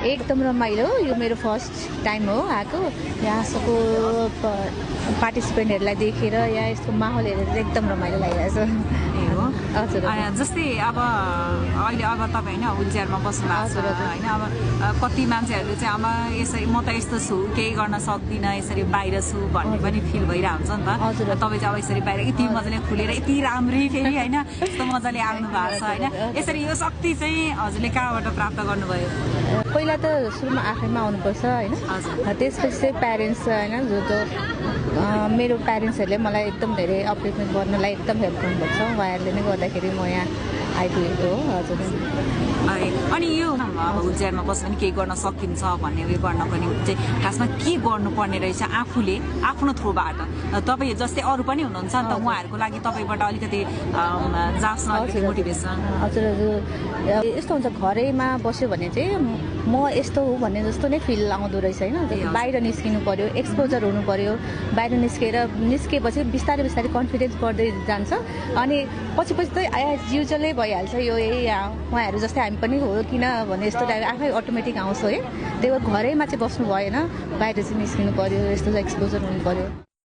एकदम रमाइलो यो मेरो फर्स्ट टाइम हो आएको यहाँको पार्टिसिपेन्टहरूलाई देखेर यहाँ यसको माहौल हेरेर एकदम रमाइलो लागिरहेछ हजुर जस्तै अब अहिले अब तपाईँ होइन व्हिल चेयरमा बस्नु भएको छ होइन अब कति मान्छेहरूले चाहिँ अब यसरी म त यस्तो छु केही गर्न सक्दिनँ यसरी बाहिर छु भन्ने पनि फिल भइरहेको हुन्छ नि त तपाईँ चाहिँ अब यसरी बाहिर यति मजाले खुलेर यति राम्रै फेरि होइन यस्तो मजाले आउनु भएको छ होइन यसरी यो शक्ति चाहिँ हजुरले कहाँबाट प्राप्त गर्नुभयो पहिला त सुरुमा आफैमा आउनुपर्छ होइन त्यसपछि चाहिँ प्यारेन्ट्स होइन जो मेरो प्यारेन्ट्सहरूले मलाई एकदम धेरै अपलिफ्टमेन्ट गर्नलाई एकदम हेल्प गर्नुभएको छ उहाँहरूले नै गर्दाखेरि म यहाँ आइपुगेको हो हजुर अनि यो व्हिल चेयरमा बस्यो भने केही गर्न सकिन्छ भन्ने उयो गर्नको निम्ति चाहिँ खासमा के गर्नुपर्ने रहेछ आफूले आफ्नो थ्रुबाट तपाईँ जस्तै अरू पनि हुनुहुन्छ नि त उहाँहरूको लागि तपाईँबाट अलिकति जाँच्न अलिकति मोटिभेसन हजुर हजुर यस्तो हुन्छ घरैमा बस्यो भने चाहिँ म यस्तो हो भन्ने जस्तो नै फिल आउँदो रहेछ होइन बाहिर निस्किनु पर्यो एक्सपोजर हुनु पर्यो बाहिर निस्केपछि बिस्तारै बिस्तारै कन्फिडेन्स बढ्दै जान्छ अनि पछि त एज युजलै भइहाल्छ यो उहाँहरू जस्तै हामी पनि हो किन भने यस्तो टाइम आफै अटोमेटिक आउँछ है त्यही भएर घरैमा चाहिँ बस्नु भएन बाहिर चाहिँ निस्किनु पर्यो यस्तो एक्सपोजर हुनु पर्यो